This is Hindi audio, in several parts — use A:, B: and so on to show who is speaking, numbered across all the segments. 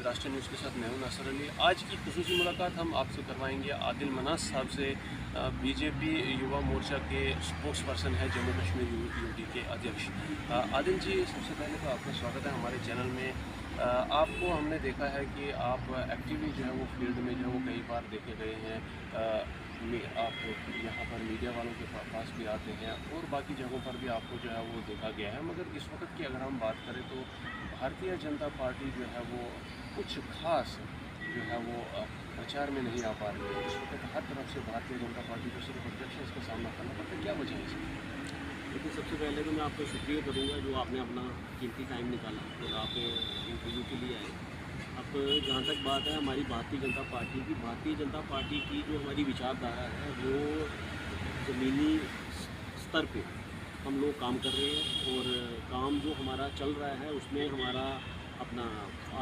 A: राष्ट्रीय न्यूज़ के साथ मैं हूं नासिर अली। आज की खुसूसी मुलाकात हम आपसे करवाएंगे आदिल मनास साहब से। बीजेपी युवा मोर्चा के स्पोक्स पर्सन है, जम्मू कश्मीर यूटी के अध्यक्ष। आदिल जी, सबसे पहले तो आपका स्वागत है हमारे चैनल में। आपको हमने देखा है कि आप एक्टिवली जो है वो फील्ड में जो है वो कई बार देखे गए हैं। आप यहाँ पर मीडिया वालों के पास भी आते हैं और बाकी जगहों पर भी आपको जो है वो देखा गया है। मगर इस वक्त की अगर हम बात करें तो भारतीय जनता पार्टी जो है वो कुछ खास जो है वो प्रचार में नहीं आ पा रही है। इस वक्त हर तरफ से भारतीय जनता पार्टी को सिर्फ ऑब्जेक्शन का सामना करना पड़ता है। क्या वजह है इसकी?
B: देखिए, सबसे पहले तो मैं आपका शुक्रिया करूँगा जो आपने अपना कीमती टाइम निकाला और आप इंटरव्यू के लिए आए। अब जहाँ तक बात है हमारी भारतीय जनता पार्टी की, भारतीय जनता पार्टी की जो हमारी विचारधारा है वो ज़मीनी स्तर पे हम लोग काम कर रहे हैं और काम जो हमारा चल रहा है उसमें हमारा अपना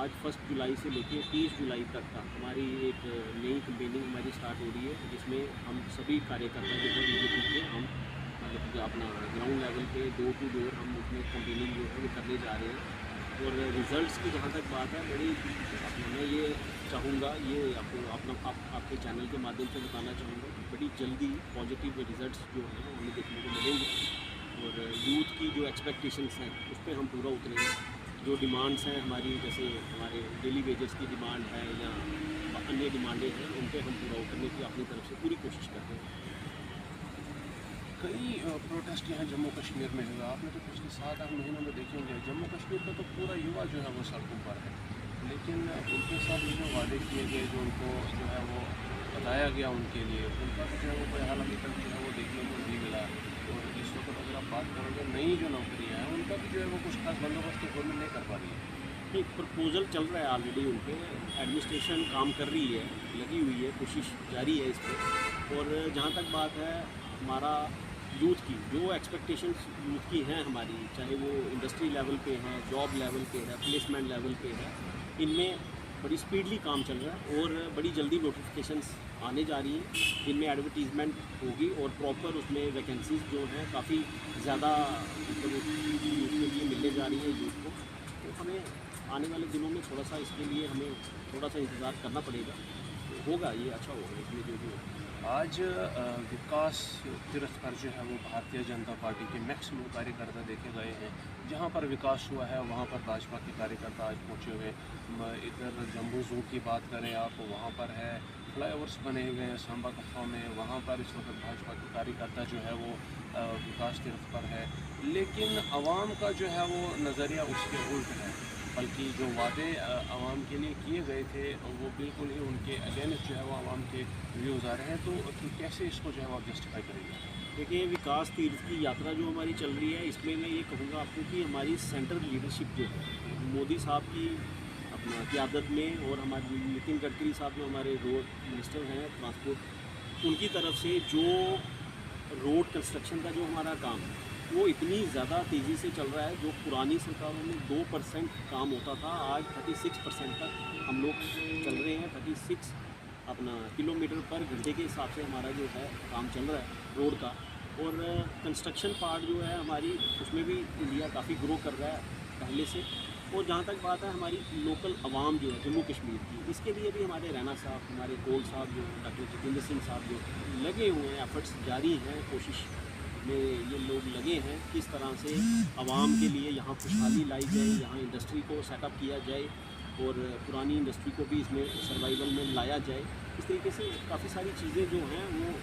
B: आज 1 जुलाई से लेके 30 जुलाई तक का हमारी एक नई कैंपेनिंग हमारी स्टार्ट हो रही है, जिसमें हम सभी कार्यकर्ता जो है बीजेपी के हम मतलब अपना ग्राउंड लेवल पे डोर टू डोर हम उसमें कैंपेनिंग जो है वो करने जा रहे हैं। और रिज़ल्ट्स की जहाँ तक बात है, बड़ी मैं ये चाहूँगा, ये आपको आपके चैनल के माध्यम से बताना चाहूँगा कि बड़ी जल्दी पॉजिटिव रिज़ल्ट्स जो हैं हमें देखने को मिलेंगे और यूथ की जो एक्सपेक्टेशंस हैं उस पर हम पूरा उतरेंगे। जो डिमांड्स हैं हमारी, जैसे हमारे डेली वेजेस की डिमांड है या अन्य डिमांडें हैं, उन पर हम पूरा उतरने की अपनी तरफ से पूरी कोशिश करते हैं।
A: कई प्रोटेस्ट यहाँ जम्मू कश्मीर में हुआ। आपने तो पिछले 7-8 महीनों में देखे होंगे। जम्मू कश्मीर का तो पूरा युवा जो है वो सड़कों पर है, लेकिन उनके साथ जो वादे किए गए, जो उनको जो है वो बताया गया उनके लिए, उनका तो जो है वो कोई हाल अभी तक जो है वो देखने को नहीं मिला। और इस वक्त अगर आप बात करोगे नई जो नौकरियाँ हैं उनका भी जो है वो कुछ खास बंदोबस्त गवर्नमेंट नहीं कर पा रही है।
B: एक प्रपोजल चल रहा है ऑलरेडी, उनके एडमिनिस्ट्रेशन काम कर रही है, लगी हुई है, कोशिश जारी है इस पर। और जहाँ तक बात है हमारा यूथ की, जो एक्सपेक्टेशंस यूथ की हैं हमारी, चाहे वो इंडस्ट्री लेवल पे हैं, जॉब लेवल पे है, प्लेसमेंट लेवल पे है, इनमें बड़ी स्पीडली काम चल रहा है और बड़ी जल्दी नोटिफिकेशंस आने जा रही हैं। इनमें एडवर्टीज़मेंट होगी और प्रॉपर उसमें वैकेंसीज जो हैं काफ़ी ज़्यादा मतलब यूथ के लिए मिलने जा रही है यूथ को। तो हमें आने वाले दिनों में थोड़ा सा इसके लिए हमें थोड़ा सा इंतज़ार करना पड़ेगा। तो होगा, ये अच्छा होगा इसमें जो भी होगा।
A: आज विकास तीर्थ पर जो है वो भारतीय जनता पार्टी के मैक्सिमम कार्यकर्ता देखे गए हैं। जहाँ पर विकास हुआ है वहाँ पर भाजपा के कार्यकर्ता आज पहुँचे हुए। इधर जम्बू जू की बात करें आप, वहाँ पर है फ्लाईओवर्स बने हुए हैं सांबा कफा में, वहाँ पर इस वक्त भाजपा के कार्यकर्ता जो है वो विकास तीर्थ पर है। लेकिन आवाम का जो है वो नज़रिया उसके उल्ट है, बल्कि जो वादे आवाम के लिए किए गए थे वो बिल्कुल ही उनके अगेंस्ट जो है वो आवाम के व्यूज़ आ रहे हैं। तो कैसे इसको जो है वो आप जस्टिफाई करेंगे?
B: देखिए, विकास तीर्थ की यात्रा जो हमारी चल रही है, इसमें मैं ये कहूँगा आपको कि हमारी सेंट्रल लीडरशिप जो है मोदी साहब की अपना क़यादत में और हमारे नितिन गडकरी साहब जो हमारे रोड मिनिस्टर हैं ट्रांसपोर्ट, उनकी तरफ से जो रोड कंस्ट्रक्शन का जो हमारा काम है वो इतनी ज़्यादा तेज़ी से चल रहा है। जो पुरानी सरकारों में 2% काम होता था, आज 36% तक हम लोग चल रहे हैं। 36 अपना किलोमीटर पर घंटे के हिसाब से हमारा जो है काम चल रहा है रोड का। और कंस्ट्रक्शन पार्ट जो है हमारी, उसमें भी इंडिया काफ़ी ग्रो कर रहा है पहले से। और जहाँ तक बात है हमारी लोकल आवाम जो है जम्मू कश्मीर की, इसके लिए भी हमारे रैना साहब, हमारे कोल साहब जो डॉक्टर जितेंद्र सिंह साहब जो लगे हुए हैं, एफर्ट्स जारी हैं, कोशिश में ये लोग लगे हैं किस तरह से आवाम के लिए यहाँ खुशहाली लाई जाए, यहाँ इंडस्ट्री को सेटअप किया जाए और पुरानी इंडस्ट्री को भी इसमें सर्वाइवल में लाया जाए। इस तरीके से काफ़ी सारी चीज़ें जो हैं वो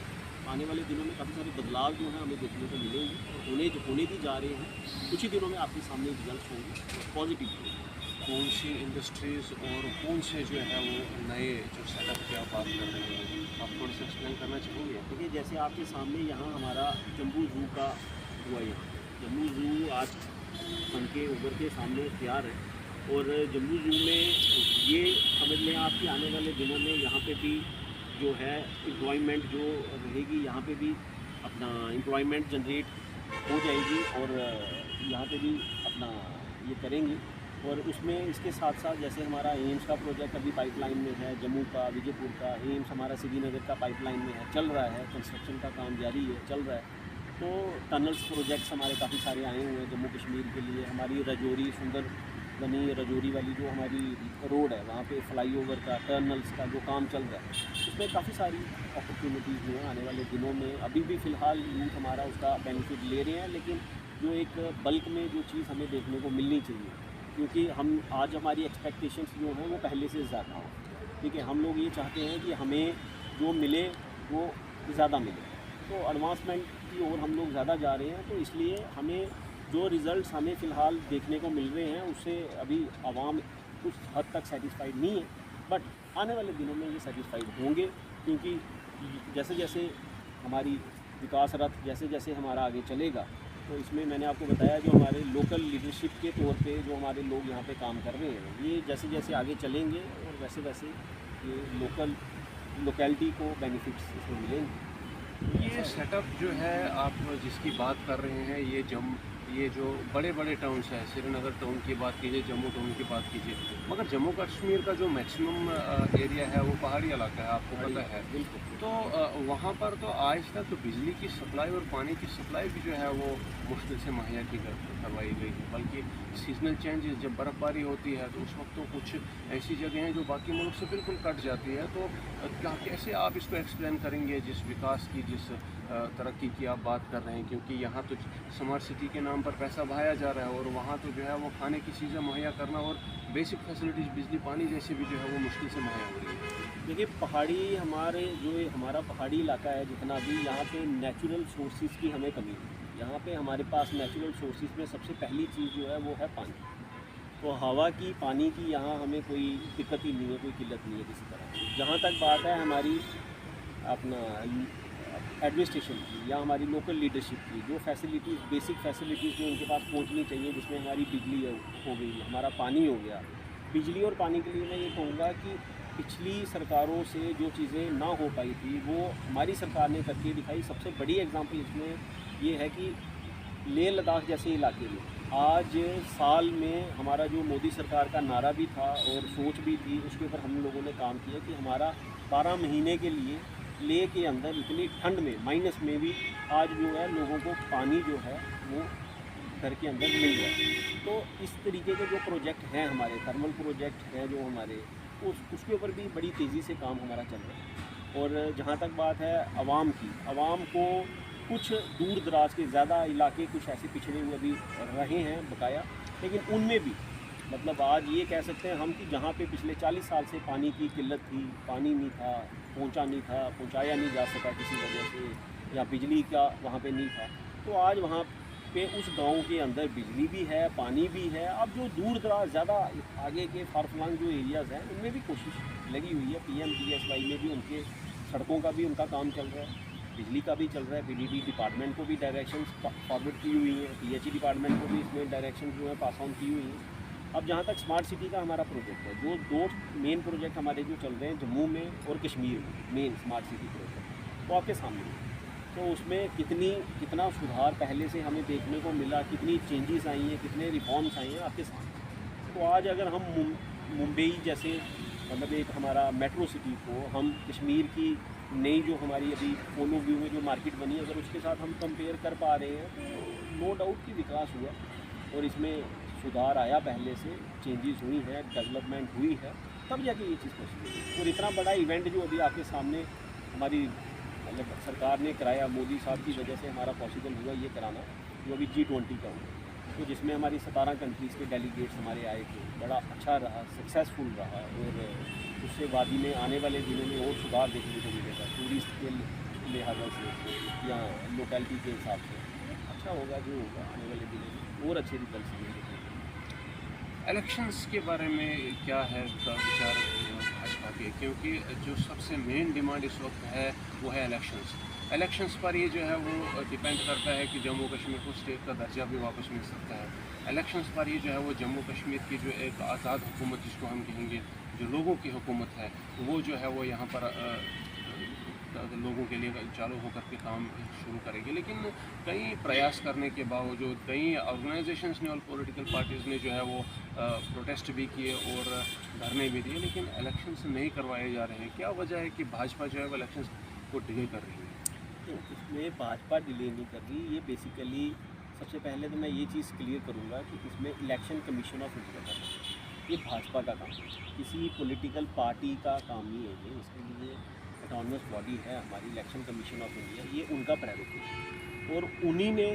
B: आने वाले दिनों में काफ़ी सारे बदलाव जो हैं हमें देखने को मिलेंगे और होने भी जा रहे हैं। कुछ ही दिनों में आपके सामने रिजल्ट होंगे पॉजिटिव होंगे।
A: कौन सी इंडस्ट्रीज़ और कौन से जो है वो नए जो सेटअप की आप बात कर रहे हैं, आप थोड़ा सा एक्सप्लेन करना चाहेंगे?
B: देखिए, जैसे आपके सामने यहाँ हमारा जम्बू जू का हुआ, यहाँ जम्बू जू आज बन के उभर के सामने तैयार है। और जम्मू जू में ये समझ लें आप कि आने वाले दिनों में यहाँ पे भी जो है एम्प्लॉयमेंट जो रहेगी, यहाँ पे भी अपना एम्प्लॉयमेंट जनरेट हो जाएगी और यहाँ पे भी अपना ये करेंगे। और उसमें इसके साथ साथ जैसे हमारा एम्स का प्रोजेक्ट अभी पाइपलाइन में है, जम्मू का, विजयपुर का एम्स हमारा श्रीनगर का पाइपलाइन में है, चल रहा है, कंस्ट्रक्शन का काम जारी है, चल रहा है। तो टनल्स प्रोजेक्ट्स हमारे काफ़ी सारे आए हुए हैं जम्मू कश्मीर के लिए। हमारी राजौरी सुंदर गनी रजौरी वाली जो हमारी रोड है, वहाँ पे फ्लाईओवर का, टर्नल्स का जो काम चल रहा है, उसमें काफ़ी सारी अपॉर्चुनिटीज़ जो है आने वाले दिनों में, अभी भी फ़िलहाल यूथ हमारा उसका बेनिफिट ले रहे हैं, लेकिन जो एक बल्क में जो चीज़ हमें देखने को मिलनी चाहिए, क्योंकि हम आज हमारी एक्सपेक्टेशंस जो हैं वो पहले से ज़्यादा हो। ठीक है, हम लोग ये चाहते हैं कि हमें जो मिले वो ज़्यादा मिले, तो एडवांसमेंट की ओर हम लोग ज़्यादा जा रहे हैं। तो इसलिए हमें जो रिज़ल्ट्स हमें फ़िलहाल देखने को मिल रहे हैं उससे अभी आवाम कुछ हद तक सेटिस्फाइड नहीं है, बट आने वाले दिनों में ये सेटिस्फाइड होंगे, क्योंकि जैसे जैसे हमारी विकास रथ जैसे जैसे हमारा आगे चलेगा, तो इसमें मैंने आपको बताया जो हमारे लोकल लीडरशिप के तौर पे जो हमारे लोग यहाँ पे काम कर रहे हैं, ये जैसे जैसे आगे चलेंगे और वैसे वैसे ये लोकेलिटी को बेनिफिट्स इसमें मिलेंगे।
A: ये सेटअप जो है आप जिसकी बात कर रहे हैं, ये जो बड़े बड़े टाउन्स हैं, श्रीनगर टाउन की बात कीजिए, जम्मू टाउन की बात कीजिए, मगर जम्मू कश्मीर का जो मैक्सिमम एरिया है वो पहाड़ी इलाका है, आपको पता है।
B: बिल्कुल।
A: तो वहाँ पर तो आज तक तो बिजली की सप्लाई और पानी की सप्लाई भी जो है वो मुश्किल से मुहैया करवाई गई है, बल्कि सीजनल चेंजेस जब बर्फ़बारी होती है तो उस वक्त तो कुछ ऐसी जगह हैं जो बाकी मुल्क से बिल्कुल कट जाती है। तो क्या कैसे आप इसको एक्सप्लेन करेंगे, जिस विकास की, जिस तरक्की की आप बात कर रहे हैं, क्योंकि यहाँ तो स्मार्ट सिटी के नाम पर पैसा बहाया जा रहा है और वहाँ तो जो है वो खाने की चीज़ें मुहैया करना और बेसिक फैसिलिटीज़ बिजली पानी जैसे भी जो है वो मुश्किल से मुहैया हो रही है।
B: देखिए, हमारा पहाड़ी इलाका है, जितना भी यहाँ पे नेचुरल सोर्सेज की हमें कमी है। यहाँ पे हमारे पास नेचुरल सोर्सेज में सबसे पहली चीज़ जो है वो है पानी। तो हवा की, पानी की यहाँ हमें कोई दिक्कत ही नहीं है, कोई किल्लत नहीं है किसी तरह की। जहाँ तक बात है हमारी अपना एडमिनिस्ट्रेशन की या हमारी लोकल लीडरशिप की, जो फैसिलिटीज़, बेसिक फैसिलिटीज़ जो उनके पास पहुँचनी चाहिए, जिसमें हमारी बिजली हो गई, हमारा पानी हो गया। बिजली और पानी के लिए मैं ये कहूँगा कि पिछली सरकारों से जो चीज़ें ना हो पाई थी वो हमारी सरकार ने करके दिखाई। सबसे बड़ी एग्जांपल इसमें ये है कि लेह लद्दाख जैसे इलाके में आज साल में हमारा जो मोदी सरकार का नारा भी था और सोच भी थी, उसके ऊपर हम लोगों ने काम किया कि हमारा 12 महीने के लिए लेह के अंदर इतनी ठंड में, माइनस में भी आज जो है लोगों को पानी जो है वो घर के अंदर मिल रहा है। तो इस तरीके के जो प्रोजेक्ट हैं हमारे, थर्मल प्रोजेक्ट हैं जो हमारे, उसके ऊपर भी बड़ी तेज़ी से काम हमारा चल रहा है। और जहाँ तक बात है आवाम की, आवाम को कुछ दूर दराज के ज़्यादा इलाके कुछ ऐसे पिछड़े हुए भी रहे हैं बकाया, लेकिन उनमें भी मतलब आज ये कह सकते हैं हम कि जहाँ पे पिछले 40 साल से पानी की किल्लत थी, पानी नहीं था, पहुँचाया नहीं जा सका किसी वजह से, या बिजली का वहाँ पे नहीं था, तो आज वहाँ पे उस गांव के अंदर बिजली भी है, पानी भी है। अब जो दूर दराज ज़्यादा आगे के फारफलंग जो एरियाज़ हैं उनमें भी कोशिश लगी हुई है। PMGSY में भी उनके सड़कों का भी उनका काम चल रहा है, बिजली का भी चल रहा है। PDD डिपार्टमेंट को भी डायरेक्शन फॉरवर्ड की हुई हैं, PHE डिपार्टमेंट को भी इसमें डायरेक्शन जो है पास ऑन की हुई हैं। अब जहाँ तक स्मार्ट सिटी का हमारा प्रोजेक्ट है, जो 2 मेन प्रोजेक्ट हमारे जो चल रहे हैं जम्मू में और कश्मीर में, मेन स्मार्ट सिटी प्रोजेक्ट वो आपके सामने है। तो उसमें कितना सुधार पहले से हमें देखने को मिला, कितनी चेंजेस आई हैं, कितने रिफॉर्म्स आई हैं आपके सामने। तो आज अगर हम मुंबई जैसे मतलब एक हमारा मेट्रो सिटी को हम कश्मीर की नई जो हमारी अभी पोलो व्यू में जो मार्केट बनी है, अगर उसके साथ हम कंपेयर कर पा रहे हैं तो नो डाउट कि विकास हुआ और इसमें सुधार आया, पहले से चेंजेस हुई हैं, डेवलपमेंट हुई है, तब जाके ये चीज़ पॉसिबल है। और इतना बड़ा इवेंट जो अभी आपके सामने हमारी मतलब सरकार ने कराया, मोदी साहब की वजह से हमारा पॉसिबल हुआ ये कराना, जो अभी G20 का हुआ, तो जिसमें हमारी 17 कंट्रीज़ के डेलीगेट्स हमारे आए थे। बड़ा अच्छा रहा, सक्सेसफुल रहा और उससे वादी में आने वाले दिनों में और सुधार देखने को मिलेगा, टूरिस्ट के लिहाजा से या लोकेलिटी के हिसाब से अच्छा होगा। जो होगा आने वाले दिनों में और अच्छे रिजल्ट मिलेंगे।
A: इलेक्शंस के बारे में क्या है का विचार भाजपा के, क्योंकि जो सबसे मेन डिमांड इस वक्त है वो है इलेक्शंस पर ये जो है वो डिपेंड करता है कि जम्मू कश्मीर को स्टेट का दर्जा भी वापस मिल सकता है। इलेक्शंस पर ये जो है वो जम्मू कश्मीर की जो एक आज़ाद हुकूमत जिसको हम कहेंगे, जो लोगों की हुकूमत है, वो जो है वो यहाँ पर लोगों के लिए चालू होकर के काम शुरू करेगी। लेकिन कई प्रयास करने के बावजूद कई ऑर्गेनाइजेशंस ने और पॉलिटिकल पार्टीज़ ने जो है वो प्रोटेस्ट भी किए और धरने भी दिए, लेकिन इलेक्शंस नहीं करवाए जा रहे हैं। क्या वजह है कि भाजपा जो है वो इलेक्शंस को डिले कर रही है?
B: तो इसमें भाजपा डिले नहीं कर रही, ये बेसिकली सबसे पहले तो मैं ये चीज़ क्लियर करूँगा कि इसमें इलेक्शन कमीशन ऑफ इंडिया का काम, ये भाजपा का काम है, किसी पॉलिटिकल पार्टी का काम नहीं है ये। इसके लिए ऑटोनमस बॉडी है हमारी इलेक्शन कमीशन ऑफ इंडिया, ये उनका प्रेरोगेटिव है और उन्हीं ने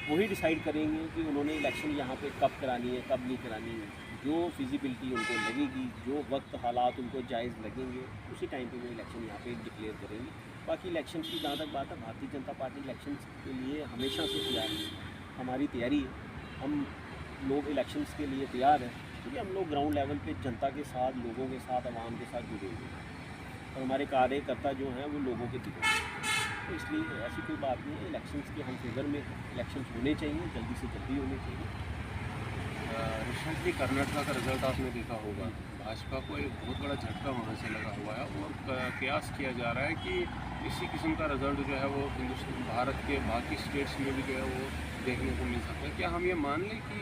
B: वही डिसाइड करेंगे कि उन्होंने इलेक्शन यहाँ पे कब करानी है कब नहीं करानी है। जो फिजिबिलिटी उनको लगेगी, जो वक्त हालात उनको जायज़ लगेंगे, उसी टाइम पे वो इलेक्शन यहाँ पे डिक्लेयर करेंगे। बाकी इलेक्शन की जहाँ तक बात है, भारतीय जनता पार्टी इलेक्शन के लिए हमेशा से तैयार है, हमारी तैयारी है, हम लोग इलेक्शंस के लिए तैयार हैं क्योंकि हम लोग ग्राउंड लेवल पे जनता के साथ, लोगों के साथ, आवाम के साथ जुड़े हुए हैं और हमारे कार्यकर्ता जो हैं वो लोगों के दिखे हैं। तो इसलिए ऐसी कोई बात नहीं है, इलेक्शंस के हम फेवर में, इलेक्शंस होने चाहिए, जल्दी से जल्दी होने चाहिए।
A: रिसेंटली कर्नाटका का रिजल्ट आपने देखा होगा, भाजपा को एक बहुत बड़ा झटका वहाँ से लगा हुआ है और कयास किया जा रहा है कि इसी किस्म का रिजल्ट जो है वो हिंदुस्तान, भारत के बाकी स्टेट्स में भी जो है वो देखने को मिल सकता है। क्या हम ये मान लें कि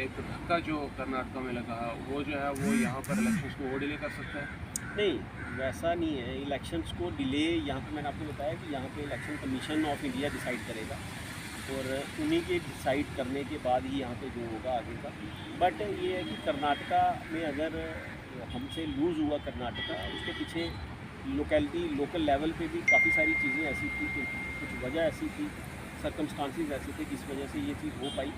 A: एक धक्का जो कर्नाटका में लगा वो जो है वो यहाँ पर इलेक्शंस को वो डिले कर सकता है?
B: नहीं, वैसा नहीं है। इलेक्शंस को डिले यहाँ पे मैंने आपको बताया कि यहाँ पे election commission of India decide करेगा और उन्हीं के डिसाइड करने के बाद ही यहाँ पे जो होगा आगे का। बट ये है कि कर्नाटका में अगर हमसे लूज़ हुआ कर्नाटका, उसके पीछे लोकल लेवल पे भी काफ़ी सारी चीज़ें ऐसी थी कि कुछ वजह ऐसी थी, सर्कमस्टांसिस ऐसे थे जिस वजह से ये चीज़ हो पाई।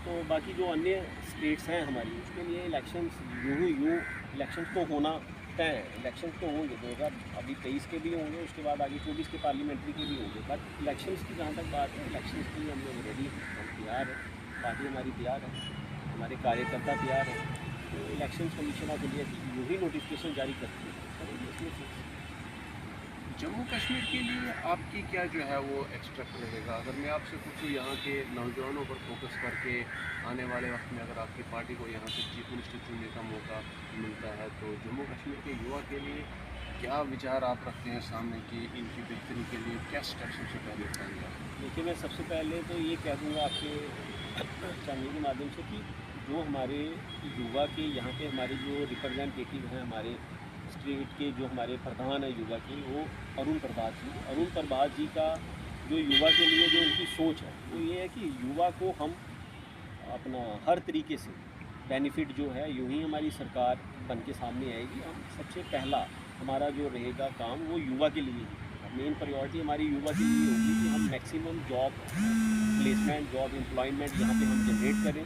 B: तो बाकी जो अन्य स्टेट्स हैं हमारी, उसके लिए इलेक्शंस यूँ इलेक्शंस को होना तय है। इलेक्शंस तो होंगे 2023 के भी होंगे, उसके बाद आगे 24 के पार्लियामेंट्री के भी होंगे। बट इलेक्शंस की जहाँ तक बात है, इलेक्शंस के लिए हम लोग रेडी हैं, हम तैयार हैं, पार्टी हमारी तैयार है, हमारे कार्यकर्ता तैयार हैं। तो इलेक्शन कमीशन ऑफ इंडिया यूँ ही नोटिफिकेशन जारी करती है, करेंगे इसमें से।
A: जम्मू कश्मीर के लिए आपकी क्या जो है वो एक्सट्रैक्ट रहेगा? अगर मैं आपसे पूछूँ यहाँ के नौजवानों पर फोकस करके आने वाले वक्त में अगर आपकी पार्टी को यहाँ से चीफ मिनिस्टर चुनने का मौका मिलता है तो जम्मू कश्मीर के युवा के लिए क्या विचार आप रखते हैं सामने कि इनकी बेहतरी के लिए क्या स्टेप सबसे पहले उठाएंगे आप?
B: देखिए, मैं सबसे पहले तो ये कह दूँगा आपके चैनल के माध्यम से कि जो हमारे युवा के यहाँ पे हमारे जो रिप्रेजेंटेटिव हैं, हमारे स्टेट के जो हमारे प्रधान है युवा के, वो अरुण प्रभात जी का जो युवा के लिए जो उनकी सोच है वो ये है कि युवा को हम अपना हर तरीके से बेनिफिट जो है, यूँ ही हमारी सरकार बन के सामने आएगी, हम सबसे पहला हमारा जो रहेगा काम वो युवा के लिए ही, मेन प्रायोरिटी हमारी युवा के लिए होगी कि हम maximum job placement, job employment यहाँ पे हम जनरेट करें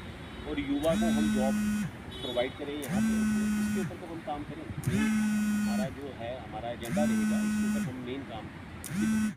B: और युवा को हम जॉब प्रोवाइड करें यहाँ पे। इसके ऊपर तो हम काम करें, मेन हमारा जो है हमारा एजेंडा रहेगा, इसके ऊपर हम मेन काम